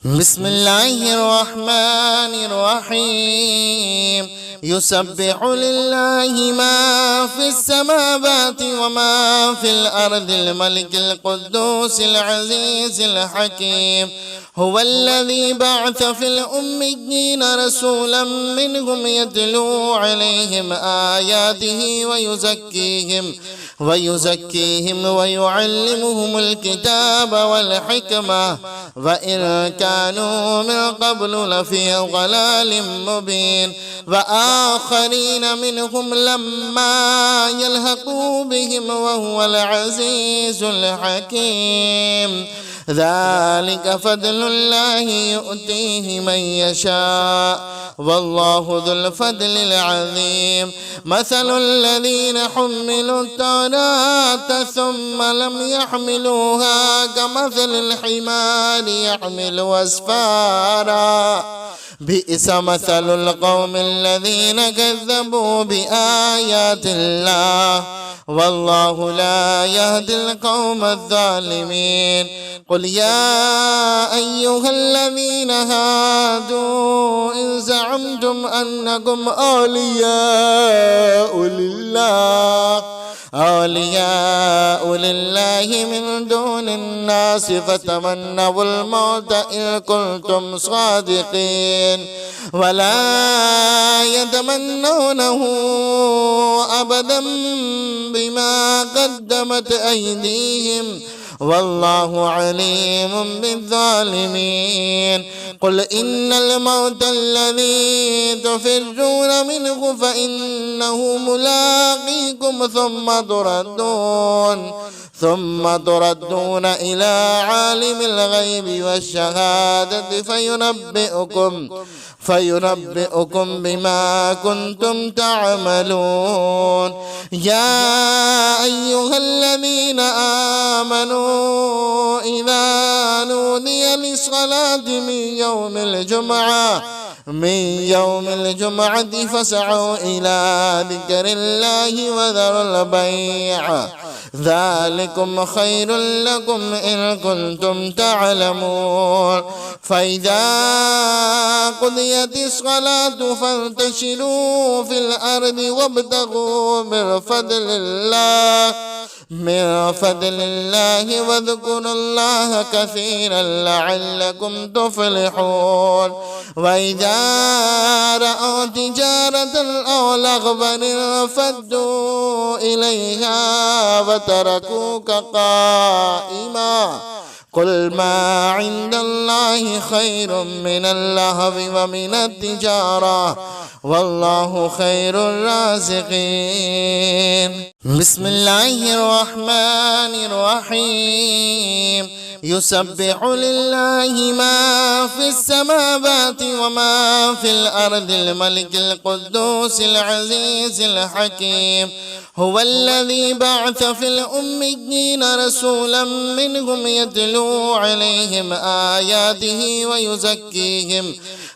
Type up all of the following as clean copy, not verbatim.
بسم الله الرحمن الرحيم يسبح لله ما في السماوات وما في الأرض الملك القدوس العزيز الحكيم هو الذي بعث في الأميين رسولا منهم يتلو عليهم آياته ويزكيهم ويعلمهم الكتاب والحكمة وإن كانوا من قبل لفي ضلال مبين وآخرين منهم لما يلحقوا بهم وهو العزيز الحكيم ذلك فضل الله يؤتيه من يشاء والله ذو الفضل العظيم مثل الذين حملوا التوراة ثم لم يحملوها كمثل الحمار يحمل أسفارا بئس مثل القوم الذين كذبوا بآيات الله والله لا يهدي القوم الظالمين قل يا أيها الذين هادوا إن زعمتم أنكم أولياء لله من دون الناس فتمنوا الموت إن كنتم صادقين ولا يتمنونه أبدا بما قدمت أيديهم والله عليم بالظالمين قل إن الموت الذي تفرون منه فإنه ملاقيكم ثم تردون إلى عالم الغيب والشهادة فينبئكم بما كنتم تعملون يا أيها الذين آمنوا إذا نودي للصلاة من يوم الجمعة فاسعوا إلى ذكر الله وذروا البيع ذلكم خير لكم إن كنتم تعلمون فإذا قضيت الصلاة فانتشروا في الأرض وابتغوا من فضل الله واذكروا الله كثيرا لعلكم تفلحون وإذا رأوا تجارة أو لغوا انفضوا إليها وتركوك قائما قل ما عند الله خير من اللهو ومن التجارة والله خير الرازقين بسم الله الرحمن الرحيم يسبح لله ما في السماوات وما في الأرض الملك القدوس العزيز الحكيم هو الذي بعث في الأميين رسولا منهم يتلو عليهم آياته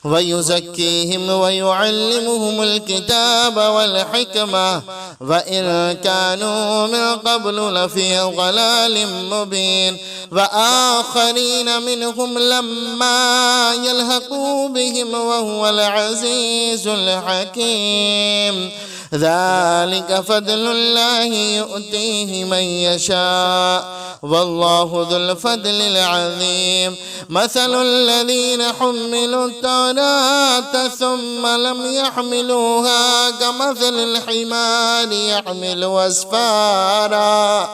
ويزكيهم ويعلمهم الكتاب والحكمة وإن كانوا من قبل لفي ضلال مبين وآخرين منهم لما يلحقوا بهم وهو العزيز الحكيم ذلك فضل الله يؤتيه من يشاء والله ذو الفضل العظيم مثل الذين حملوا التوراة ثم لم يحملوها كمثل الحمار يحمل أسفارا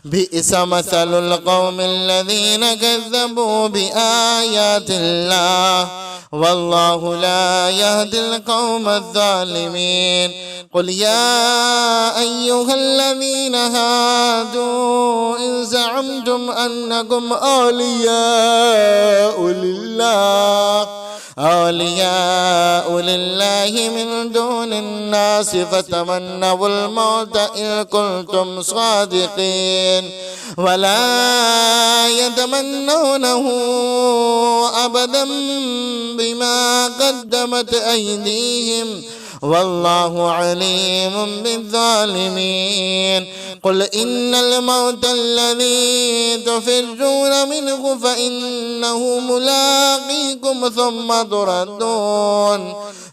بئس مثل القوم الذين كذبوا بآيات الله والله لا يهدي القوم الظالمين قل يا أيها الذين هادوا إن زعمتم أنكم أولياء لله من دون الناس فتمنوا الموت إن كنتم صادقين ولا يتمنونه أبدا بما قدمت أيديهم والله عليم بالظالمين. قل إن الموت الذي تفرون منه فإنه ملاقيكم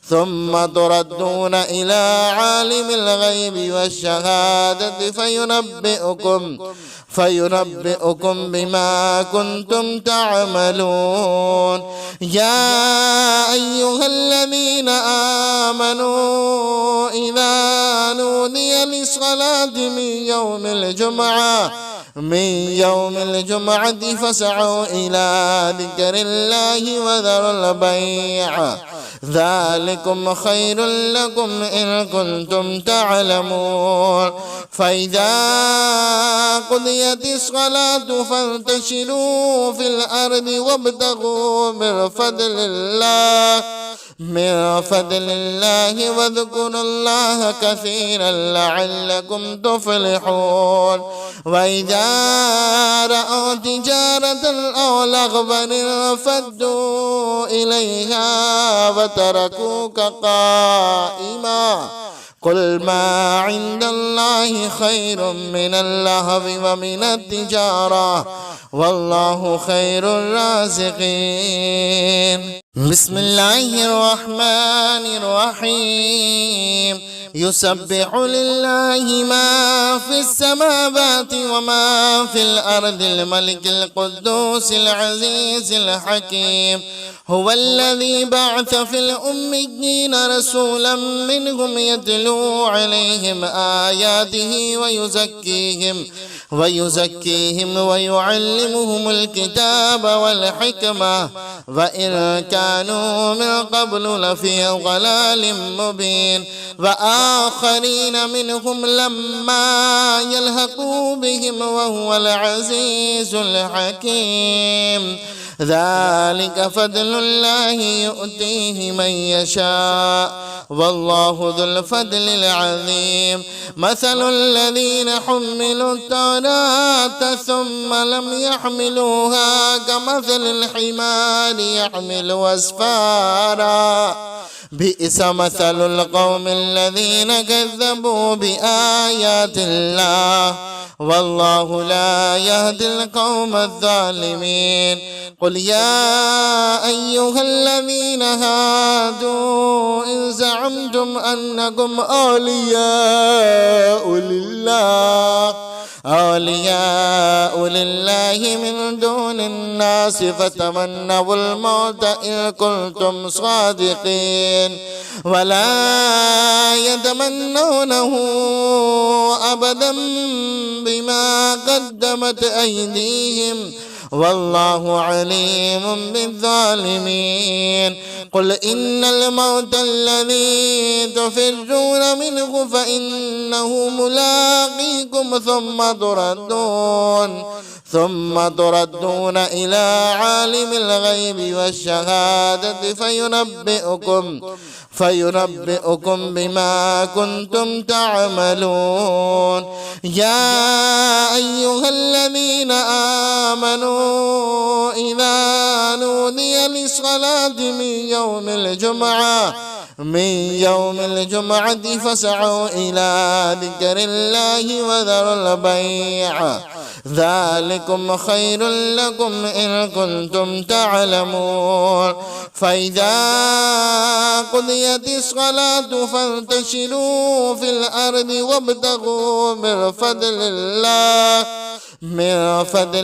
ثم تردون إلى عالم الغيب والشهادة فينبئكم بما كنتم تعملون. يا أيها الذين آمنوا إذا نودي للصلاة من يوم الجمعة فاسعوا إلى ذكر الله وذروا البيع ذلكم خير لكم إن كنتم تعلمون. فإذا قضيت الصلاة فانتشروا في الأرض وابتغوا من فضل الله واذكروا الله كثيرا لعلكم تفلحون. وإذا رأوا تجارة أو لغوا انفضوا إليها وتركوك قائما. قل ما عند الله خير من اللهو ومن التجارة والله خير الرازقين. بسم الله الرحمن الرحيم. يسبح لله ما في السماوات وما في الأرض الملك القدوس العزيز الحكيم. هو الذي بعث في الأميين رسولا منهم يتلو عليهم آياته ويزكيهم ويعلمهم الكتاب والحكمة وإن كانوا من قبل لفي ضلال مبين. وآخرين منهم لما يلحقوا بهم وهو العزيز الحكيم. ذلك فضل الله يؤتيه من يشاء والله ذو الفضل العظيم. مثل الذين حملوا التوراة ثم لم يحملوها كمثل الحمار يحمل أسفارا بئس مثل القوم الذين كذبوا بآيات الله والله لا يهدي القوم الظالمين. قل يا أيها الذين هادوا إن زعمتم أنكم أولياء لله من دون الناس فتمنوا الموت إن كنتم صادقين ولا يتمنونه أبدا بما قدمت أيديهم والله عليم بالظالمين. قل إن الموت الذي تفرون منه فإنه ملاقيكم ثم تردون إلى عالم الغيب والشهادة فينبئكم بما كنتم تعملون. يا أيها الذين آمنوا إذا نودي للصلاة من يوم الجمعة فاسعوا إلى ذكر الله وذروا البيع ذلكم خير لكم إن كنتم تعلمون. فإذا قضيت الصلاة فانتشروا في الأرض وابتغوا من فضل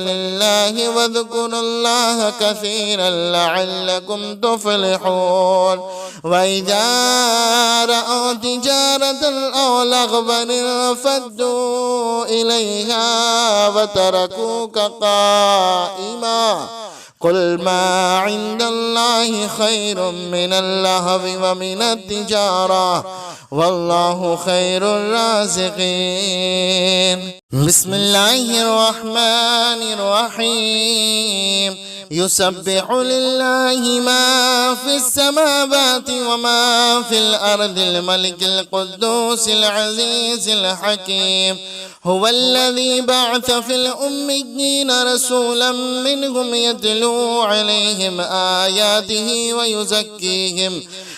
الله واذكروا الله كثيرا لعلكم تفلحون. وإذا رأوا تجارة أو لغوا انفضوا إليها وتركوك قائما. قل ما عند الله خير من اللهو ومن التجارة والله خير الرازقين. بسم الله الرحمن الرحيم. يسبح لله ما في السماوات وما في الأرض الملك القدوس العزيز الحكيم. هو الذي بعث في الأميين رسولا منهم يتلو عليهم آياته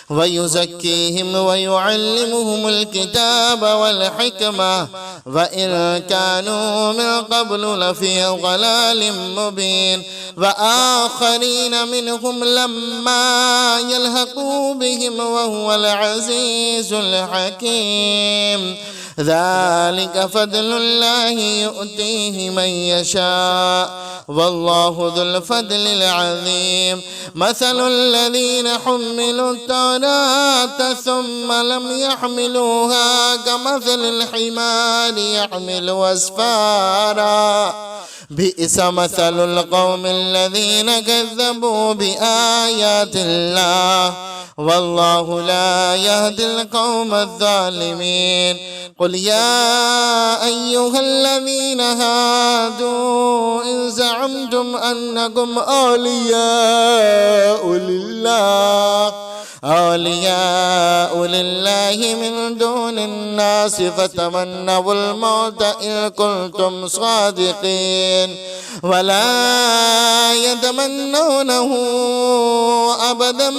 ويزكيهم ويعلمهم الكتاب والحكمة وإن كانوا من قبل لفي ضلال مبين وآخرين منهم لما يلحقوا بهم وهو العزيز الحكيم ذلك فضل الله يؤتيه من يشاء والله ذو الفضل العظيم مثل الذين حملوا التوراة ثم لم يحملوها كمثل الحمار يحمل أسفارا بئس مثل القوم الذين كذبوا بآيات الله والله لا يهدي القوم الظالمين قل يا أيها الذين هادوا إن زعمتم أنكم أولياء لله من دون الناس فتمنوا الموت إن كنتم صادقين ولا يتمنونه أبدا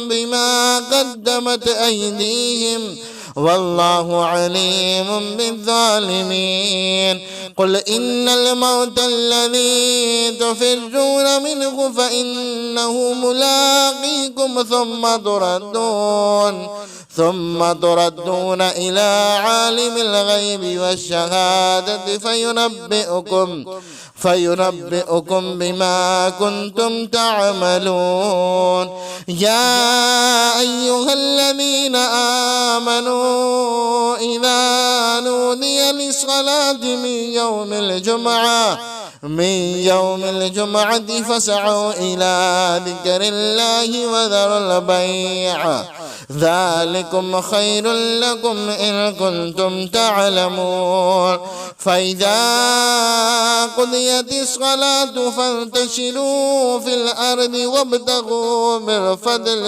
بما قدمت أيديهم والله عليم بالظالمين قل إن الموت الذي تفرون منه فإنه ملاقيكم ثم تردون إلى عالم الغيب والشهادة فينبئكم بما كنتم تعملون يا أيها الذين آمنوا إذا نودي للصلاة من يوم الجمعة فاسعوا إلى ذكر الله وذروا البيع ذلكم خير لكم إن كنتم تعلمون فإذا قضيت الصلاة فانتشروا في الأرض وابتغوا من فضل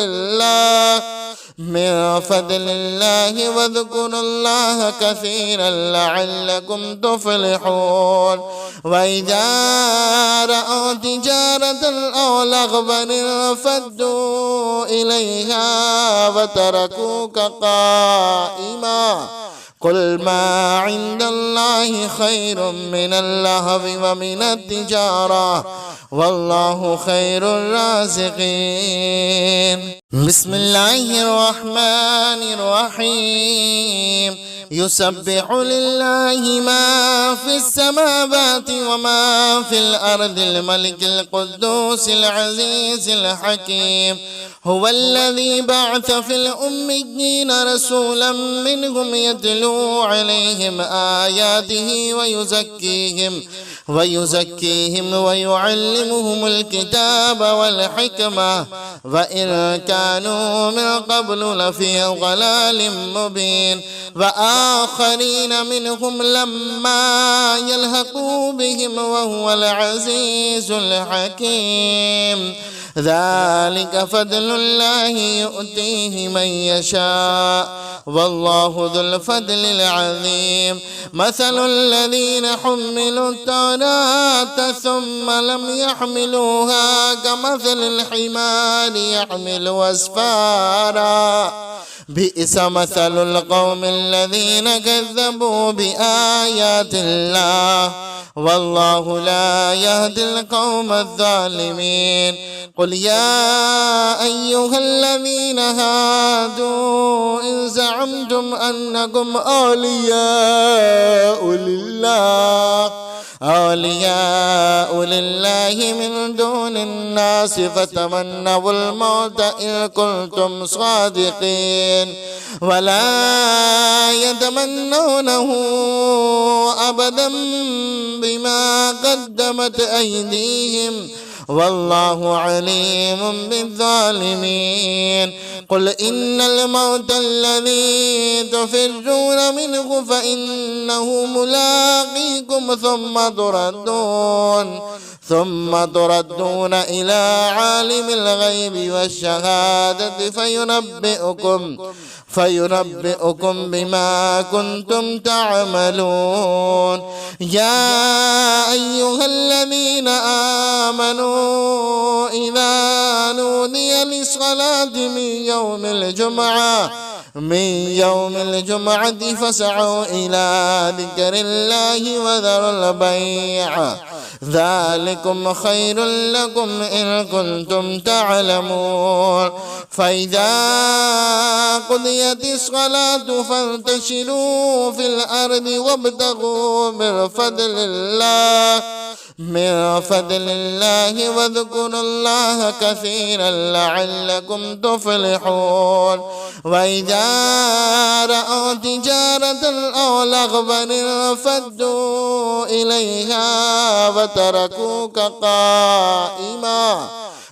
الله واذكروا الله كثيرا لعلكم تفلحون وإذا رأوا تجارة أو لغوا انفضوا إليها وتركوك قائما قل ما عند الله خير من اللهو ومن التجارة والله خير الرازقين بسم الله الرحمن الرحيم يسبح لله ما في السماوات وما في الأرض الملك القدوس العزيز الحكيم هو الذي بعث في الأميين رسولا منهم يتلو عليهم آياته ويزكيهم ويعلمهم الكتاب والحكمة وإن كانوا من قبل لفي ضلال مبين وآخرين منهم لما يلحقوا بهم وهو العزيز الحكيم ذلك فضل الله يؤتيه من يشاء والله ذو الفضل العظيم مثل الذين حملوا التوراة ثم لم يحملوها كمثل الحمار يحمل أسفارا بئس مثل القوم الذين كذبوا بآيات الله والله لا يهدي القوم الظالمين قل يا أيها الذين هادوا إن زعمتم أنكم أولياء لله من دون الناس فتمنوا الموت إن كنتم صادقين ولا يتمنونه أبدا بما قدمت أيديهم والله عليم بالظالمين قل إن الموت الذي تفرون منه فإنه ملاقيكم ثم تردون إلى عالم الغيب والشهادة فينبئكم بما كنتم تعملون. يا أيها الذين آمنوا إذا نودي للصلاة من يوم الجمعة فاسعوا إلى ذكر الله وذروا البيع ذلكم خير لكم إن كنتم تعلمون. فإذا قضيت الصلاة فانتشروا في الأرض وابتغوا من فضل الله واذكروا الله كثيرا لعلكم تفلحون. وإذا رأوا تجارة أو لغوا انفضوا إليها وتركوك قائما.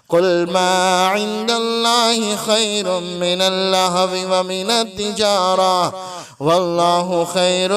قل ما عند الله خير من اللهو ومن التجارة والله خير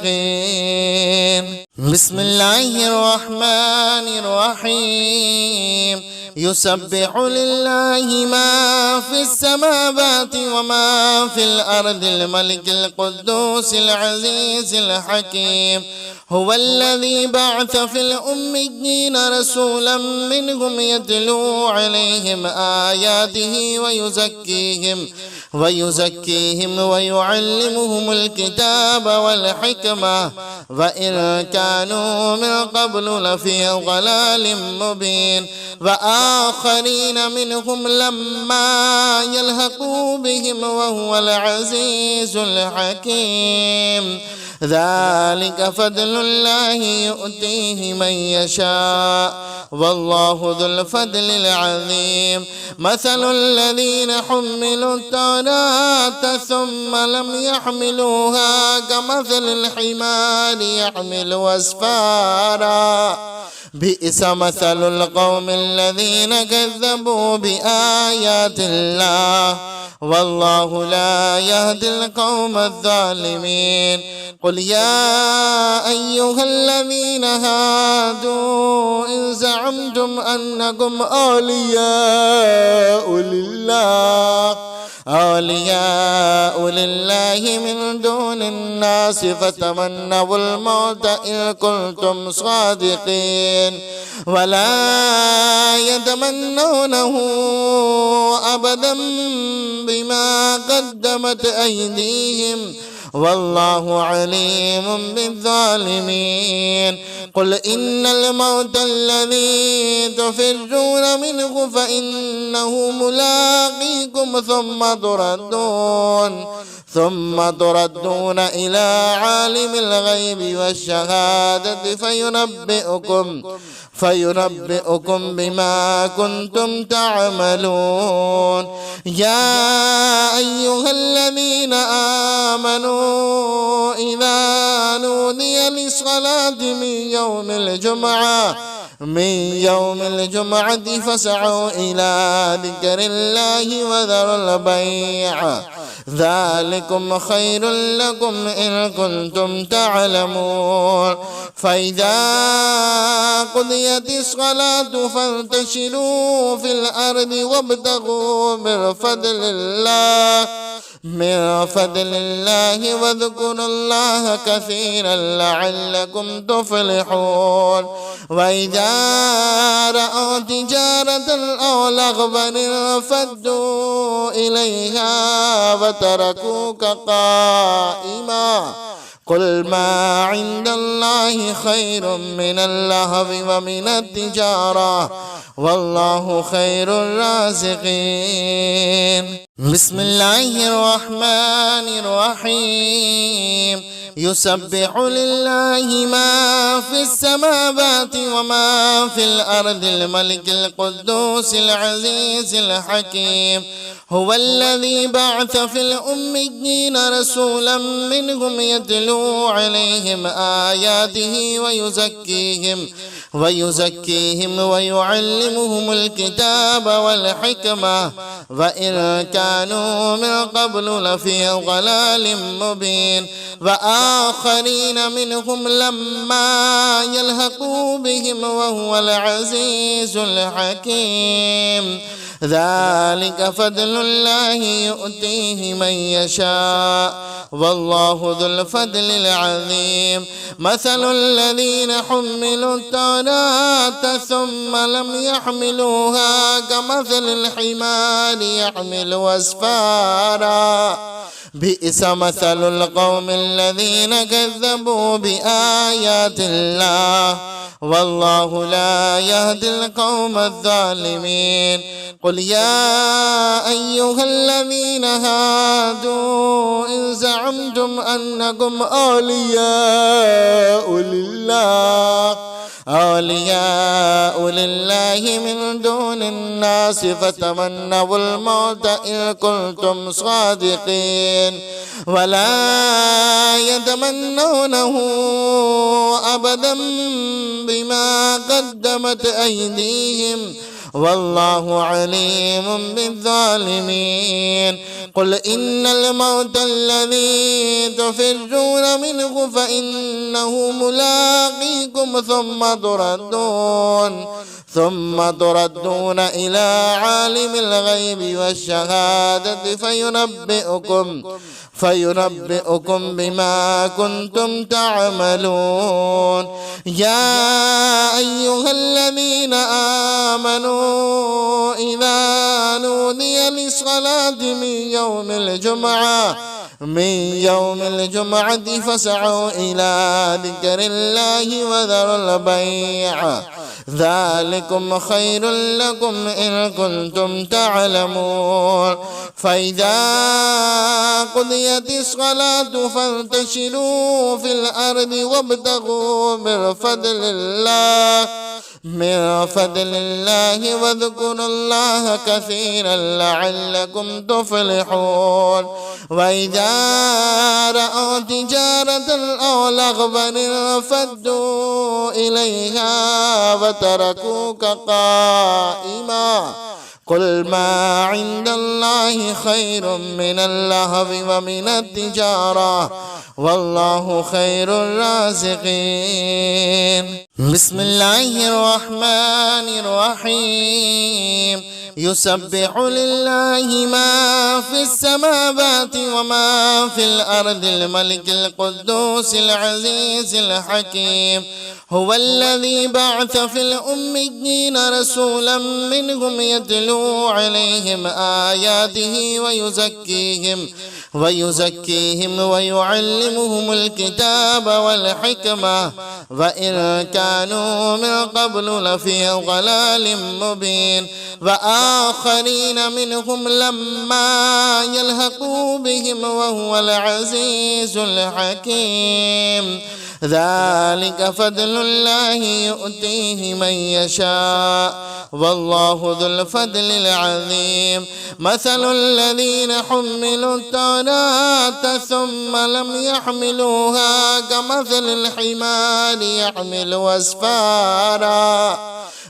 الرازقين. بسم الله الرحمن الرحيم. يسبح لله ما في السماوات وما في الأرض الملك القدوس العزيز الحكيم. هو الذي بعث في الأميين رسولا منهم يتلو عليهم آياته ويزكيهم ويعلمهم الكتاب والحكمة وإن كانوا من قبل لفي ضلال مبين. وآخرين منهم لما يلحقوا بهم وهو العزيز الحكيم. ذلك فضل الله يؤتيه من يشاء والله ذو الفضل العظيم. مثل الذين حملوا التوراة ثم لم يحملوها كمثل الحمار يحمل أسفارا بئس مثل القوم الذين كذبوا بآيات الله والله لا يهدي القوم الظالمين. قل يا أيها الذين هادوا إن زعمتم أنكم أولياء لله من دون الناس فتمنوا الموت إن كنتم صادقين ولا يتمنونه أبدا بما قدمت أيديهم والله عليم بالظالمين. قل إن الموت الذي تفرون منه فإنه ملاقيكم ثم تردون إلى عالم الغيب والشهادة فينبئكم بما كنتم تعملون. يا أيها الذين آمنوا إذا نودي للصلاة من يوم الجمعة فاسعوا إلى ذكر الله وذروا البيع ذلكم خير لكم إن كنتم تعلمون. فإذا قضيت الصلاة فانتشروا في الأرض وابتغوا من فضل الله واذكروا الله كثيرا لعلكم تفلحون. وإذا رأوا تجارة أو لغوا انفضوا إليها وتركوك قائما. قل ما عند الله خير من اللهو ومن التجارة والله خير الرازقين. بسم الله الرحمن الرحيم. يسبح لله ما في السماوات وما في الأرض الملك القدوس العزيز الحكيم. هو الذي بعث في الأميين رسولا منهم يتلو عليهم آياته ويزكيهم ويعلمهم الكتاب والحكمة وإن كانوا من قبل لفي ضلال مبين وآخرين منهم لما يلحقوا بهم وهو العزيز الحكيم ذلك فضل الله يؤتيه من يشاء والله ذو الفضل العظيم مثل الذين حملوا التوراة ثم لم يحملوها كمثل الحمار يحمل أسفارا بئس مثل القوم الذين كذبوا بآيات الله والله لا يهدي القوم الظالمين قل يا أيها الذين هادوا إن زعمتم أنكم أولياء لله من دون الناس فتمنوا الموت إن كنتم صادقين ولا يتمنونه أبدا بما قدمت أيديهم والله عليم بالظالمين قل إن الموت الذي تفرون منه فإنه ملاقيكم ثم تردون إلى عالم الغيب والشهادة فينبئكم بما كنتم تعملون يا أيها الذين آمنوا إذا نودي للصلاة من يوم الجمعة فاسعوا إلى ذكر الله وذروا البيع ذلكم خير لكم إن كنتم تعلمون فإذا قضيت الصلاة فانتشروا في الأرض وابتغوا من فضل الله واذكروا الله كثيرا لعلكم تفلحون وإذا رأوا تجارة أو لغوا انفضوا إليها وتركوك قائما قل ما عند الله خير من اللهو ومن التجارة والله خير الرازقين بسم الله الرحمن الرحيم يسبح لله ما في السماوات وما في الأرض الملك القدوس العزيز الحكيم هو الذي بعث في الأميين رسولا منهم يتلو عليهم آياته ويزكيهم ويعلمهم الكتاب والحكمة وإن كانوا من قبل لفي ضلال مبين وآخرين منهم لما يلحقوا بهم وهو العزيز الحكيم ذلك فضل الله يؤتيه من يشاء والله ذو الفضل العظيم مثل الذين حملوا التوراة ثم لم يحملوها كمثل الحمار يحمل أسفارا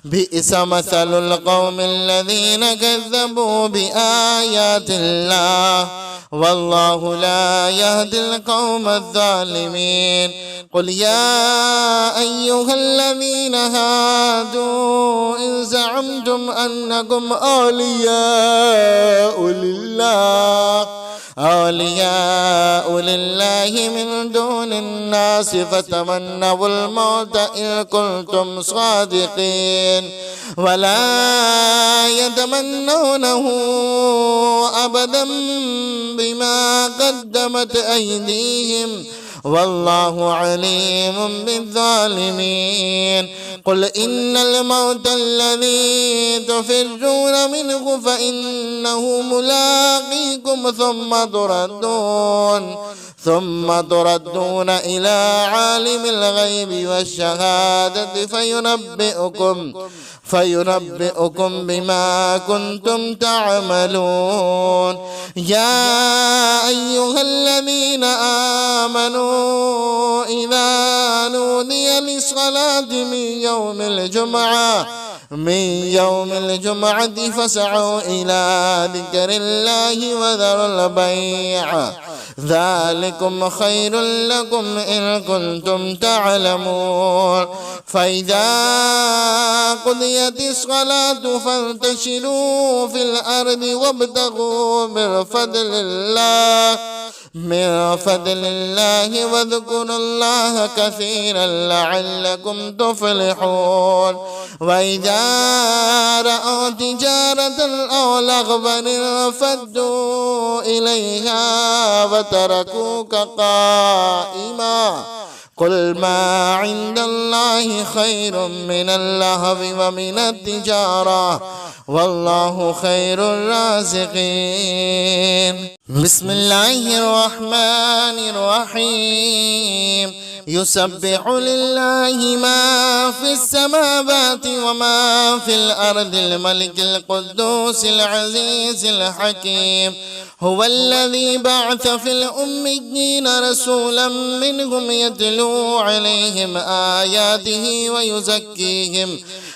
بئس مثل القوم الذين كذبوا بآيات الله والله لا يهدي القوم الظالمين قل يا أيها الذين هادوا إن زعمتم أنكم أولياء لله من دون الناس فتمنوا الموت إن كنتم صادقين ولا يتمنونه أبدا بما قدمت أيديهم والله عليم بالظالمين قل إن الموت الذي تفرون منه فإنه ملاقيكم ثم تردون إلى عالم الغيب والشهادة فينبئكم بما كنتم تعملون. يا أيها الذين آمنوا إذا نودي للصلاة من يوم الجمعة فاسعوا إلى ذكر الله وذروا البيع ذلكم خير لكم إن كنتم تعلمون. فإذا قضيت الصلاة فانتشروا في الأرض وابتغوا من فضل الله واذكروا الله كثيرا لعلكم تفلحون. وإذا رأوا تجارة أو لغوا انفضوا إليها وتركوك قائما قل ما عند الله خير من اللهو ومن التجارة والله خير الرازقين. بسم الله الرحمن الرحيم. يسبح لله ما في السماوات وما في الأرض الملك القدوس العزيز الحكيم. هو الذي بعث في الأميين رسولا منهم يتلو عليهم آياته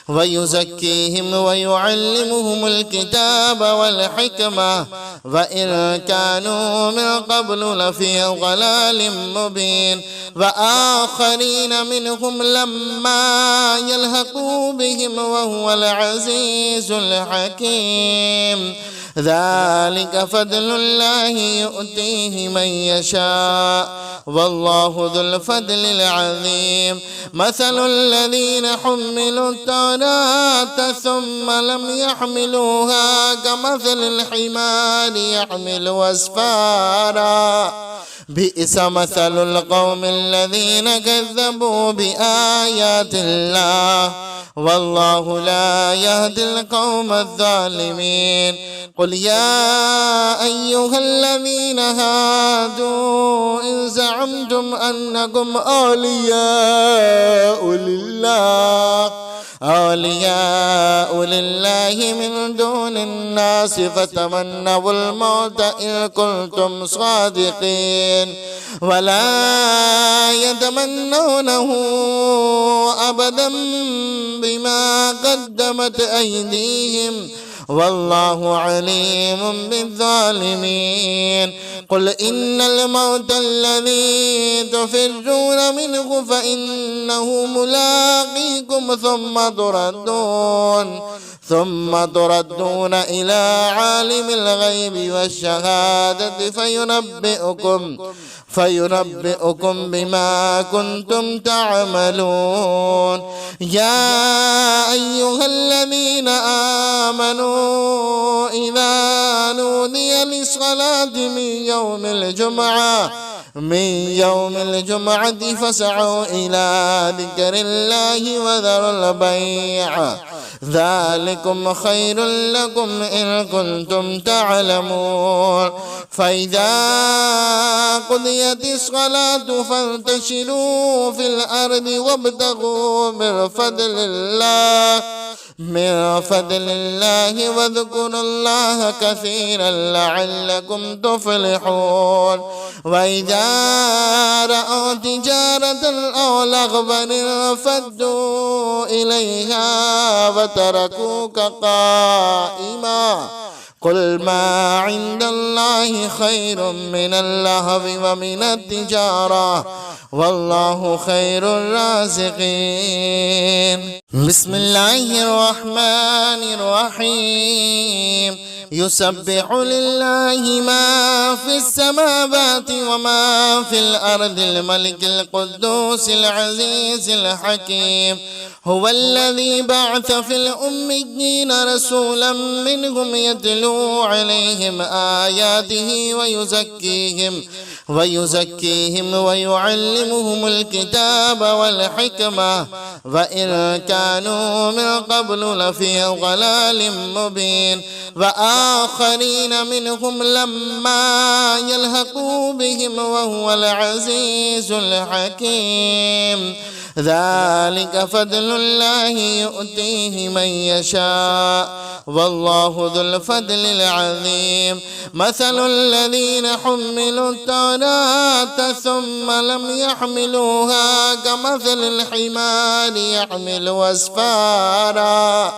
ويزكيهم ويعلمهم الكتاب والحكمة وإن كانوا من قبل لفي ضلال مبين. وآخرين منهم لما يلحقوا بهم وهو العزيز الحكيم. ذلك فضل الله يؤتيه من يشاء والله ذو الفضل العظيم. مثل الذين حملوا التوراة ثم لم يحملوها كمثل الحمار يحمل أسفارا بئس مثل القوم الذين كذبوا بآيات الله والله لا يهدي القوم الظالمين. قل يا أيها الذين هادوا إن زعمتم أنكم أولياء لله من دون الناس فتمنوا الموت إن كنتم صادقين ولا يتمنونه أبدا بما قدمت أيديهم والله عليم بالظالمين. قل إن الموت الذي تفرون منه فإنه ملاقيكم ثم تردون إلى عالم الغيب والشهادة فينبئكم بما كنتم تعملون. يا أيها الذين آمنوا إذا نودي للصلاة من يوم الجمعة فاسعوا إلى ذكر الله وذروا البيع ذلكم خير لكم إن كنتم تعلمون. فإذا قضيت الصلاة فانتشروا في الأرض وابتغوا من فضل الله واذكروا الله كثيرا لعلكم تفلحون. وإذا رأوا تجارة أو لغوا انفضوا إليها وتركوك قائما قل ما عند الله خير من اللهو ومن التجارة والله خير الرازقين. بسم الله الرحمن الرحيم. يسبح لله ما في السماوات وما في الأرض الملك القدوس العزيز الحكيم. هو الذي بعث في الأميين رسولا منهم يتلو عليهم آياته ويزكيهم ويعلمهم الكتاب والحكمة وإن كانوا من قبل لفي ضلال مبين. وآخرين منهم لما يلحقوا بهم وهو العزيز الحكيم. ذلك فضل الله يؤتيه من يشاء والله ذو الفضل العظيم مثل الذين حملوا التوراة ثم لم يحملوها كمثل الحمار يحمل أسفارا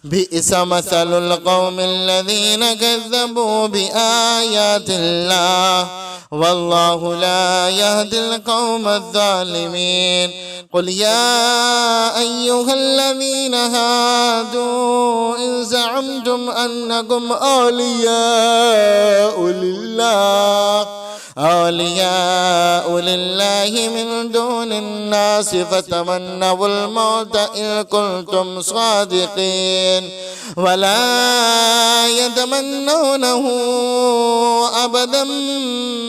بئس مثل القوم الذين كذبوا بآيات الله والله لا يهدي القوم الظالمين قل يا أيها الذين هادوا إن زعمتم أنكم أولياء لله من دون الناس فتمنوا الموت إن كنتم صادقين ولا يتمنونه أبدا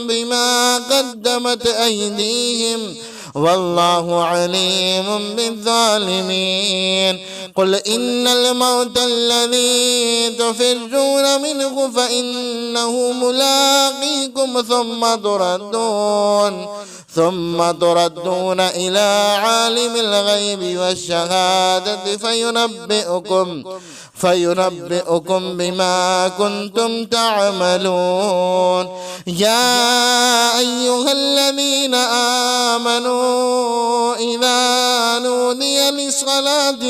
بما قدمت أيديهم والله عليم بالظالمين قل إن الموت الذي تفرون منه فإنه ملاقيكم ثم تردون إلى عالم الغيب والشهادة فينبئكم بما كنتم تعملون يا أيها الذين آمنوا إذا نودي للصلاة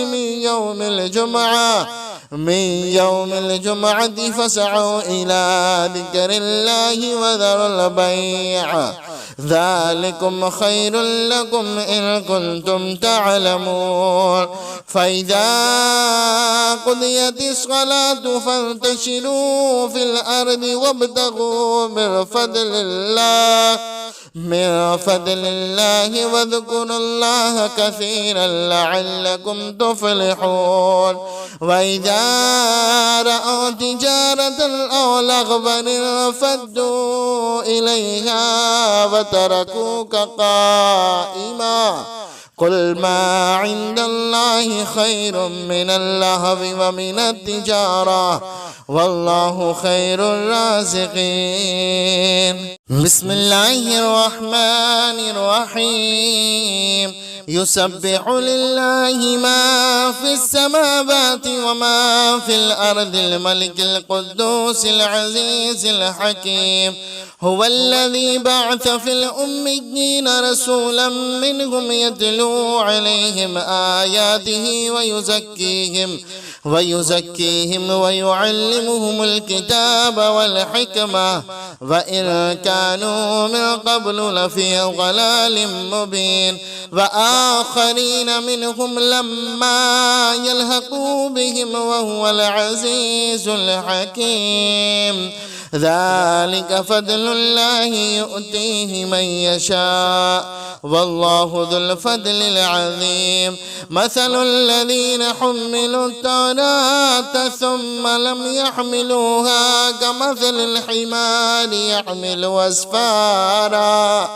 من يوم الجمعة فاسعوا إلى ذكر الله وذروا البيع ذلكم خير لكم إن كنتم تعلمون فإذا قضيت الصلاة فانتشروا في الأرض وابتغوا من فضل الله واذكروا الله كثيرا لعلكم تفلحون وإذا رأوا تجارة أو لغوا انفضوا إليها وتركوك قائما قل ما عند الله خير من اللهو ومن التجارة والله خير الرازقين بسم الله الرحمن الرحيم يسبح لله ما في السماوات وما في الأرض الملك القدوس العزيز الحكيم هو الذي بعث في الأميين رسولا منهم يتلو عليهم آياته ويزكيهم ويعلمهم الكتاب والحكمة وإن كانوا من قبل لفي ضلال مبين وآخرين منهم لما يلحقوا بهم وهو العزيز الحكيم ذلك فضل الله يؤتيه من يشاء والله ذو الفضل العظيم مثل الذين حملوا التوراة ثم لم يحملوها كمثل الحمار يحمل أسفارا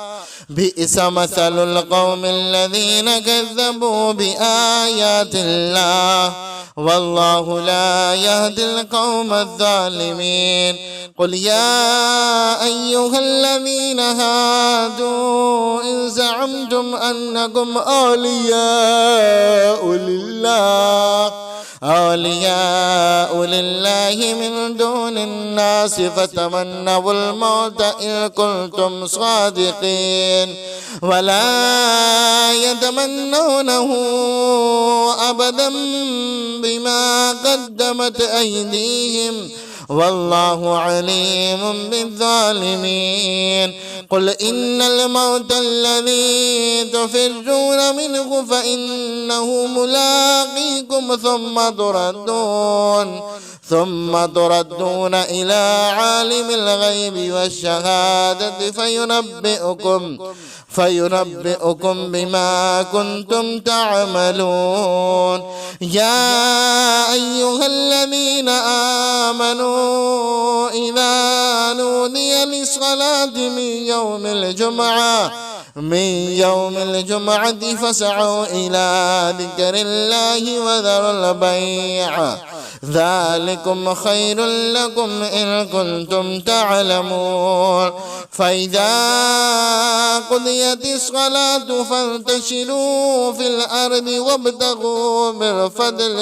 بئس مثل القوم الذين كذبوا بآيات الله والله لا يهدي القوم الظالمين قل يا أيها الذين هادوا إن زعمتم أنكم أولياء لله من دون الناس فتمنوا الموت إن كنتم صادقين ولا يتمنونه أبدا بما قدمت أيديهم والله عليم بالظالمين قل إن الموت الذي تفرون منه فإنه ملاقيكم ثم تردون إلى عالم الغيب والشهادة فينبئكم بما كنتم تعملون يا أيها الذين آمنوا إذا نودي للصلاة من من يوم الجمعة فاسعوا إلى ذكر الله وذروا البيع ذلكم خير لكم إن كنتم تعلمون فإذا قضيت الصلاة فانتشروا في الأرض وابتغوا من فضل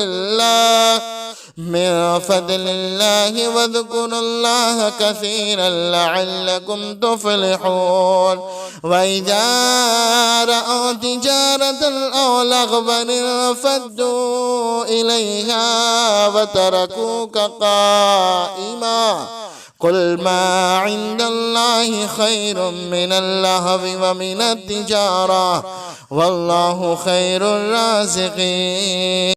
الله واذكروا الله كثيرا لعلكم تفلحون وإذا رأوا تجارة أو لغوا انفضوا إليها وتركوك قائما قل ما عند الله خير من اللهو ومن التجارة والله خير الرازقين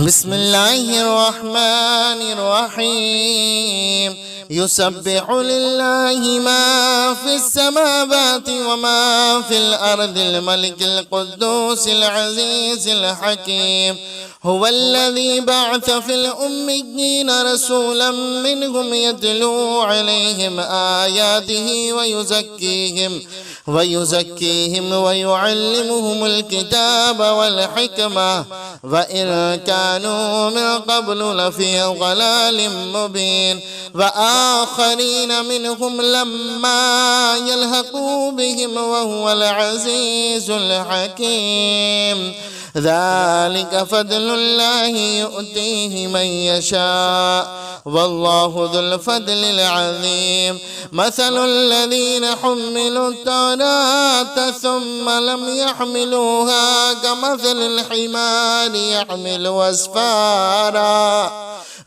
بسم الله الرحمن الرحيم يسبح لله ما في السماوات وما في الأرض الملك القدوس العزيز الحكيم هو الذي بعث في الأميين رسولا منهم يتلو عليهم آياته ويزكيهم ويعلمهم الكتاب والحكمة وإن كانوا من قبل لفي ضلال مبين وآخرين منهم لما يلحقوا بهم وهو العزيز الحكيم ذلك فضل الله يؤتيه من يشاء والله ذو الفضل العظيم مثل الذين حملوا التوراة ثم لم يحملوها كمثل الحمار يحمل أسفارا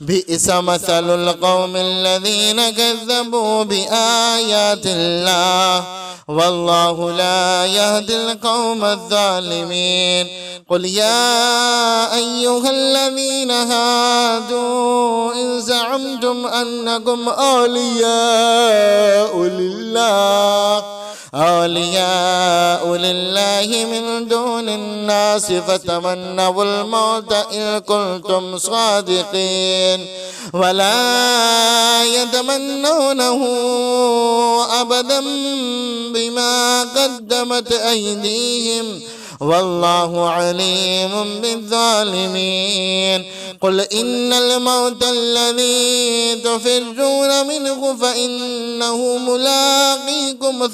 بئس مثل القوم الذين كذبوا بآيات الله والله لا يهدي القوم الظالمين قل يا أيها الذين هادوا إن زعمتم أنكم أولياء لله من دون الناس فتمنوا الموت إن كنتم صادقين ولا يتمنونه أبدا بما قدمت أيديهم والله عليم بالظالمين قل إن الموت الذي تفرون منه فإنه ملاقيكم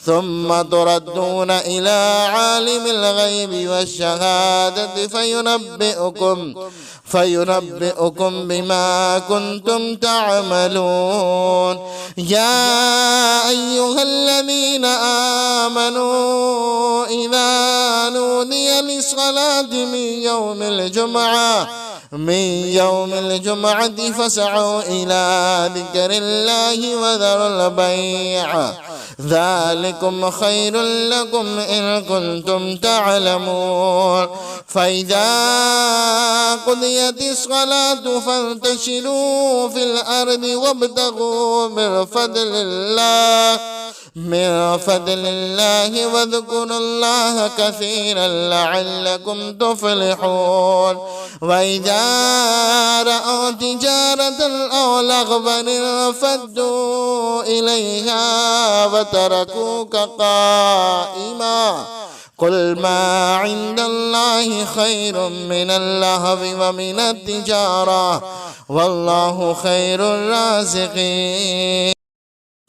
ثم تردون إلى عالم الغيب والشهادة فينبئكم بما كنتم تعملون يا أيها الذين آمنوا إذا نودي للصلاة من يوم الجمعة فاسعوا إلى ذكر الله وذروا البيع ذلكم خير لكم إن كنتم تعلمون فإذا قضيت الصلاة فانتشروا في الأرض وابتغوا من فضل الله واذكروا الله كثيرا لعلكم تفلحون وإذا رأوا تجارة أو لغوا انفضوا إليها وتركوك قائما قل ما عند الله خير من اللهو ومن التجارة والله خير الرازقين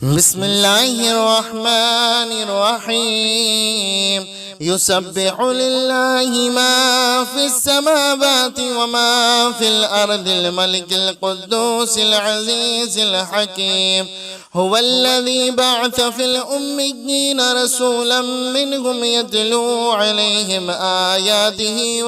بسم الله الرحمن الرحيم يسبح لله ما في السماوات وما في الأرض الملك القدوس العزيز الحكيم هو الذي بعث في الأميين رسولا منهم يتلو عليهم آياته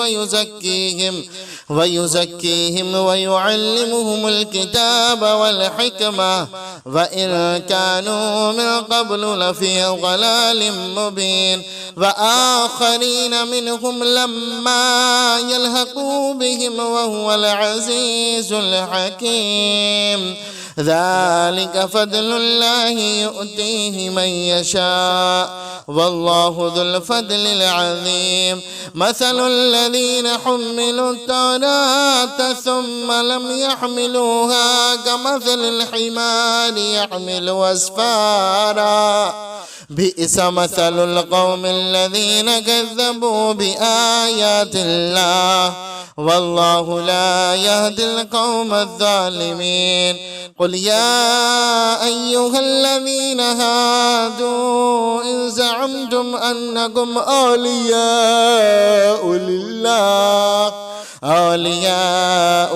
ويزكيهم ويعلمهم الكتاب والحكمة وإن كانوا من قبل لفي ضلال مبين وآخرين منهم لما يلحقوا بهم وهو العزيز الحكيم ذلك فضل الله يؤتيه من يشاء والله ذو الفضل العظيم مثل الذين حملوا التوراة ثم لم يحملوها كمثل الحمار يحمل أسفارا بئس مثل القوم الذين كذبوا بآيات الله والله لا يهدي القوم الظالمين قل يا أيها الذين هادوا إن زعمتم أنكم أولياء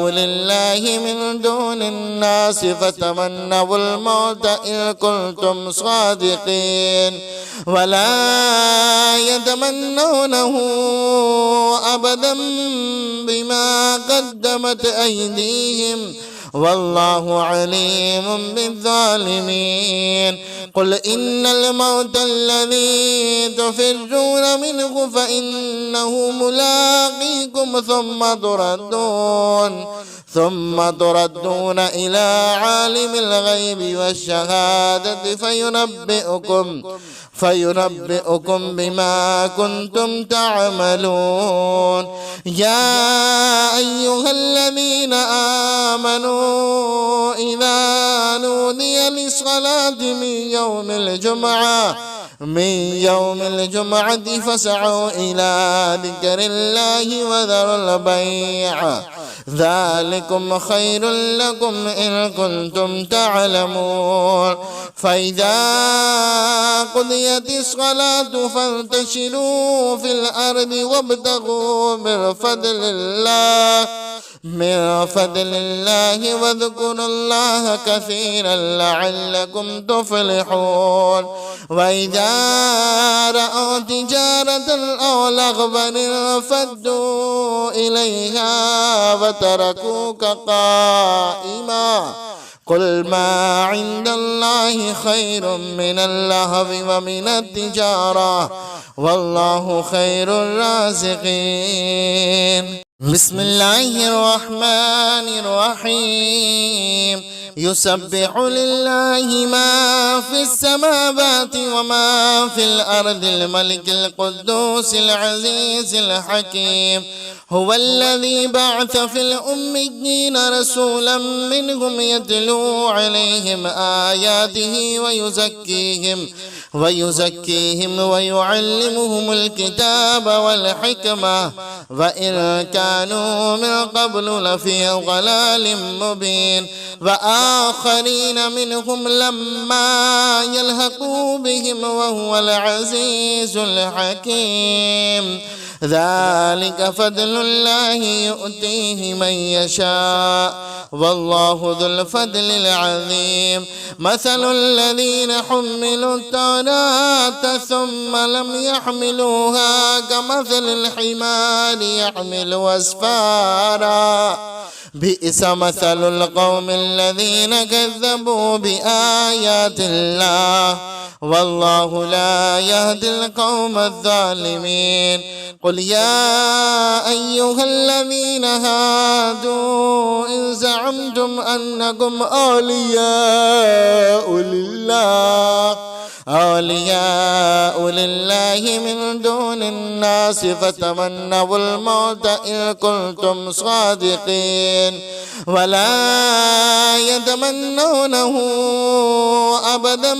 لله من دون الناس فتمنوا الموت إن كنتم صادقين ولا يتمنونه أبدا بما قدمت أيديهم والله عليم بالظالمين قل إن الموت الذي تفرون منه فإنه ملاقيكم ثم تردون إلى عالم الغيب والشهادة فينبئكم بما كنتم تعملون يا أيها الذين آمنوا إذا نودي للصلاة من يوم الجمعة فاسعوا إلى ذكر الله وذروا البيع ذلكم خير لكم إن كنتم تعلمون فإذا قضيت الصلاة فانتشروا في الأرض وابتغوا من فضل الله واذكروا الله كثيرا لعلكم تفلحون وإذا رأوا تجارة أو لغوا انفضوا إليها وتركوك قائما قل ما عند الله خير من اللهو ومن التجارة والله خير الرازقين بسم الله الرحمن الرحيم يسبح لله ما في السماوات وما في الأرض الملك القدوس العزيز الحكيم هو الذي بعث في الأميين رسولا منهم يتلو عليهم آياته ويزكيهم ويعلمهم الكتاب والحكمة وإن كانوا من قبل لفي ضلال مبين وآخرين منهم لما يلحقوا بهم وهو العزيز الحكيم ذلك فضل الله يؤتيه من يشاء والله ذو الفضل العظيم مثل الذين حملوا التوراة ثم لم يحملوها كمثل الحمار يحمل أسفارا بئس مثل القوم الذين كذبوا بآيات الله والله لا يهدي القوم الظالمين قل يا أيها الذين هادوا إن زعمتم أنكم أولياء لله من دون الناس فتمنوا الموت إن كنتم صادقين ولا يتمنونه أبدا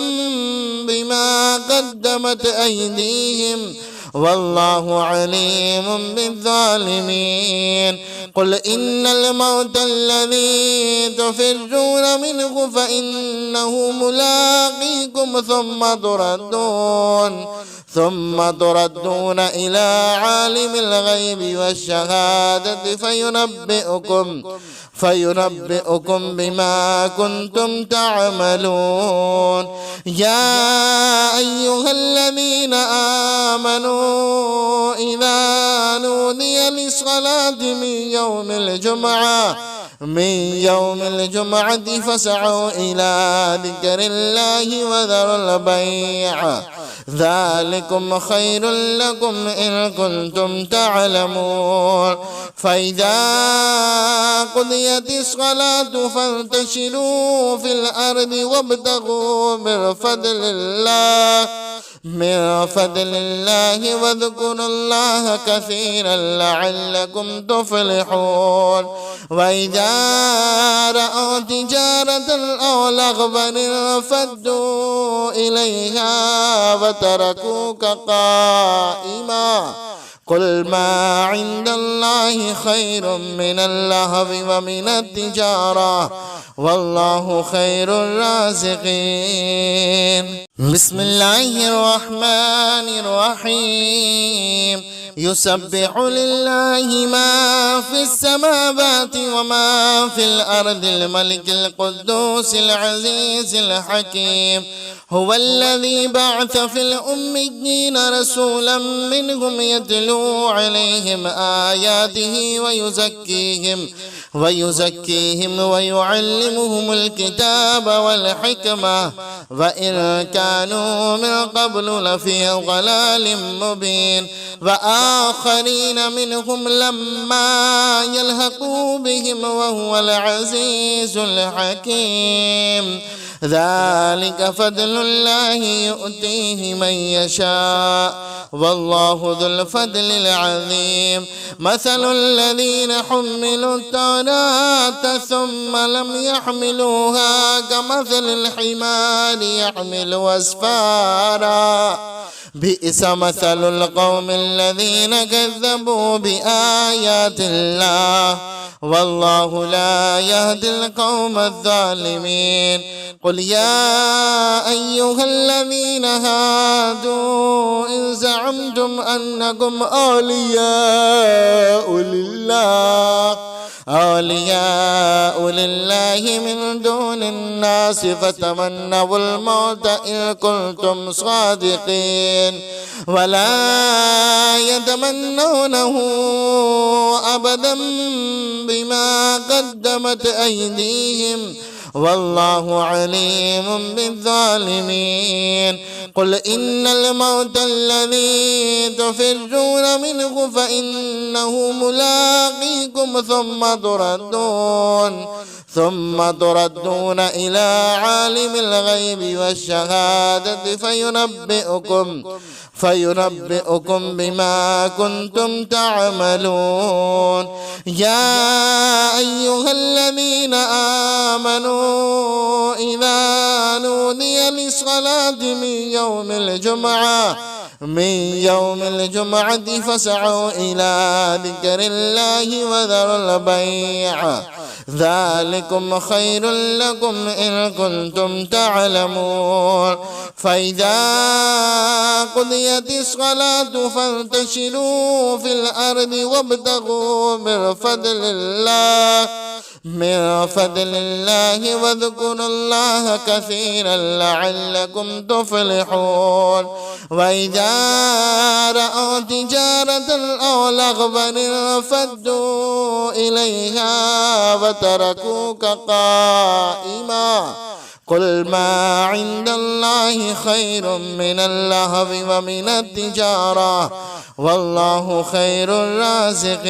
بما قدمت أيديهم والله عليم بالظالمين قل إن الموت الذي تفرون منه فإنه ملاقيكم ثم تردون إلى عالم الغيب والشهادة فينبئكم بما كنتم تعملون يا أيها الذين آمنوا إذا نودي للصلاة من يوم الجمعة فاسعوا إلى ذكر الله وذروا البيع ذلكم خير لكم إن كنتم تعلمون فإذا قضيت الصلاة فانتشروا في الأرض وابتغوا من فضل الله واذكروا الله كثيرا لعلكم تفلحون وإذا رأوا تجارة أو لغوا انفضوا إليها وتركوك قائما قل ما عند الله خير من اللهو ومن التجارة والله خير الرازقين. بسم الله الرحمن الرحيم. يسبح لله ما في السماوات وما في الأرض الملك القدوس العزيز الحكيم هو الذي بعث في الأميين رسولا منهم يتلو عليهم آياته ويزكيهم ويعلمهم الكتاب والحكمة وإن كانوا من قبل لفي ضلال مبين وآخرين منهم لما يلحقوا بهم وهو العزيز الحكيم ذلك فضل الله يؤتيه من يشاء والله ذو الفضل العظيم. مثل الذين حملوا التوراة ثم لم يحملوها كمثل الحمار يحمل أسفارا بئس مثل القوم الذين كذبوا بآيات الله والله لا يهدي القوم الظالمين. قل يا أيها الذين هادوا إن زعمتم أنكم أولياء لله من دون الناس فتمنوا الموت إن كنتم صادقين ولا يتمنونه أبدا بما قدمت أيديهم والله عليم بالظالمين. قل إن الموت الذي تفرون منه فإنه ملاقيكم ثم تردون إلى عالم الغيب والشهادة فينبئكم بما كنتم تعملون. يا أيها الذين آمنوا إذا نودي للصلاة من يوم الجمعة فاسعوا إلى ذكر الله وذروا البيع ذلكم خير لكم إن كنتم تعلمون فإذا قضيت الصلاة فانتشروا في الأرض وابتغوا من فضل الله واذكروا الله كثيرا لعلكم تفلحون وإذا رأوا تجارة أو لغوا انفضوا إليها وتركوك قائما قل ما عند الله خير من اللهو ومن التجارة والله خير الرازقين.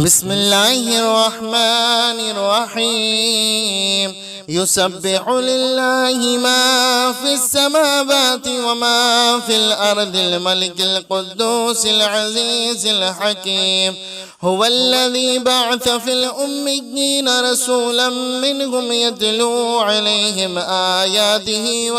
بسم الله الرحمن الرحيم. يسبح لله ما في السماوات وما في الأرض الملك القدوس العزيز الحكيم هو الذي بعث في الأميين رسولا منهم يتلو عليهم آياته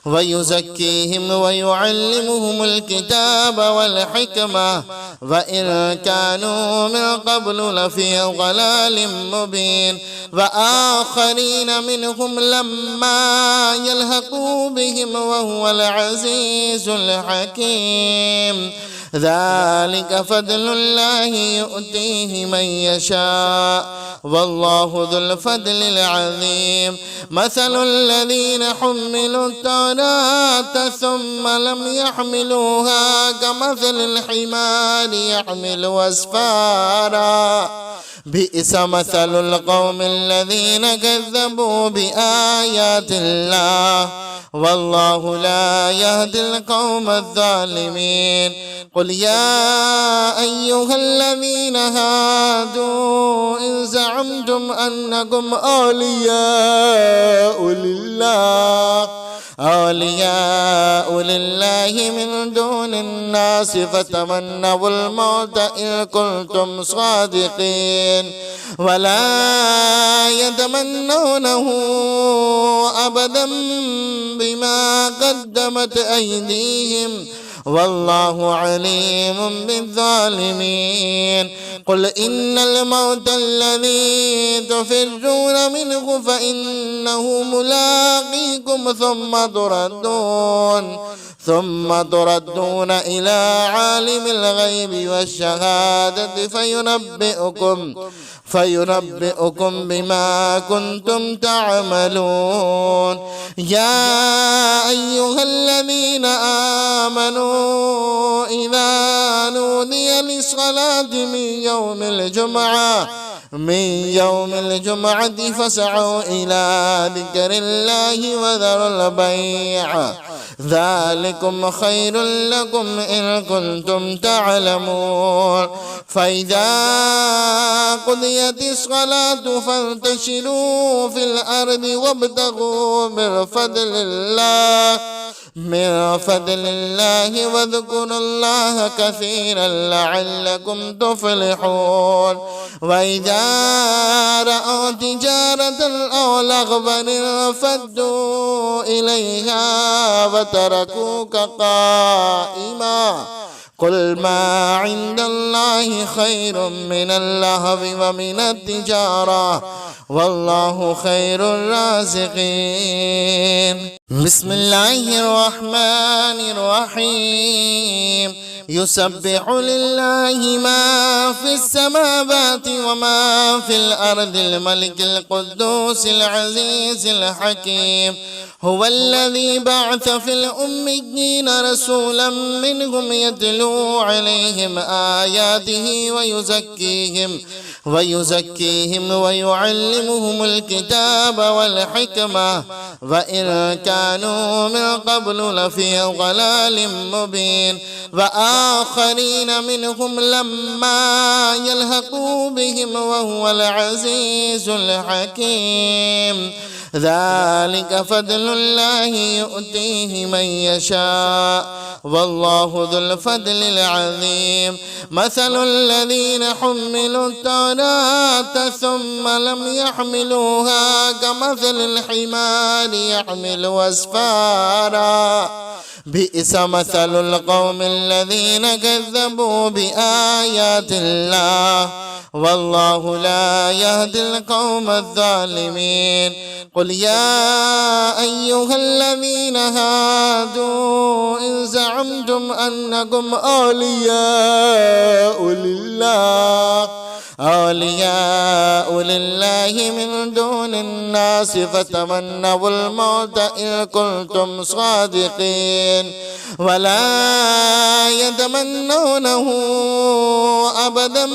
ويزكيهم ويعلمهم الكتاب والحكمة وإن كانوا من قبل لفي ضلال مبين وآخرين منهم لما يلحقوا بهم وهو العزيز الحكيم ذلك فضل الله يؤتيه من يشاء والله ذو الفضل العظيم مثل الذين حملوا التوراة ثم لم يحملوها كمثل الحمار يحمل أسفارا بئس مثل القوم الذين كذبوا بآيات الله والله لا يهدي القوم الظالمين قل يا أيها الذين هادوا إن زعمتم أنكم أولياء لله من دون الناس فتمنوا الموت إن كنتم صادقين ولا يتمنونه أبدا بما قدمت أيديهم والله عليم بالظالمين قل إن الموت الذي تفرون منه فإنه ملاقيكم ثم تردون إلى عالم الغيب والشهادة فينبئكم بما كنتم تعملون يا أيها الذين آمنوا إذا نودي للصلاة من يوم الجمعة فاسعوا إلى ذكر الله وذروا البيع ذلكم خير لكم إن كنتم تعلمون فإذا قضيت الصلاة فانتشروا في الأرض وابتغوا من فضل الله واذكروا الله كثيرا لعلكم تفلحون وإذا رأوا تجارة أو لغوا انفضوا إليها وتركوك قائما قل ما عند الله خير من اللهو ومن التجارة والله خير الرازقين بسم الله الرحمن الرحيم يسبح لله ما في السماوات وما في الأرض الملك القدوس العزيز الحكيم هو الذي بعث في الأميين رسولا منهم يتلو عليهم آياته ويزكيهم ويعلمهم الكتاب والحكمة وإن كانوا من قبل لفي ضلال مبين وآخرين منهم لما يلحقوا بهم وهو العزيز الحكيم ذلك فضل الله يؤتيه من يشاء والله ذو الفضل العظيم مثل الذين حملوا التوراة ثم لم يحملوها كمثل الحمار يحمل أسفارا بئس مثل القوم الذين كذبوا بآيات الله والله لا يهدي القوم الظالمين قل يا أيها الذين هادوا إن زعمتم أنكم أولياء لله من دون الناس فتمنوا الموت إن كنتم صادقين ولا يتمنونه أبدا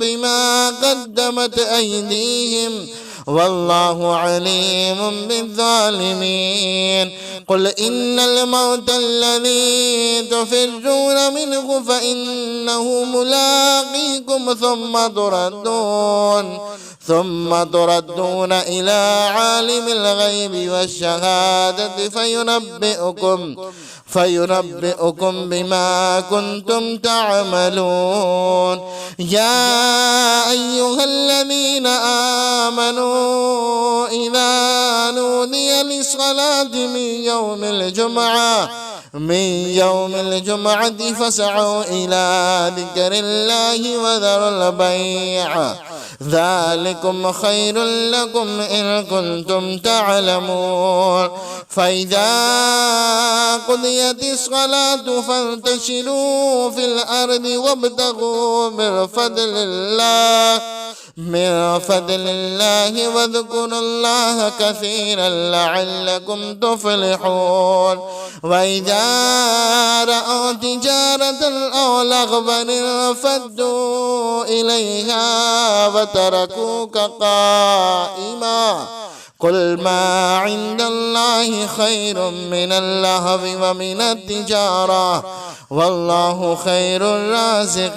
بما قدمت أيديهم والله عليم بالظالمين قل إن الموت الذي تفرون منه فإنه ملاقيكم ثم تردون إلى عالم الغيب والشهادة فينبئكم بما كنتم تعملون يا أيها الذين آمنوا إذا نودي للصلاة من من يوم الجمعة فاسعوا إلى ذكر الله وذروا البيع ذلكم خير لكم إن كنتم تعلمون. فإذا قضيت الصلاة فانتشروا في الأرض وابتغوا من فضل الله واذكروا الله كثيرا لعلكم تفلحون. وإذا رأوا تجارة أو لغوا انفضوا إليها وتركوك قائما قل ما عند الله خير من اللهو ومن التجارة والله خير الرازقين.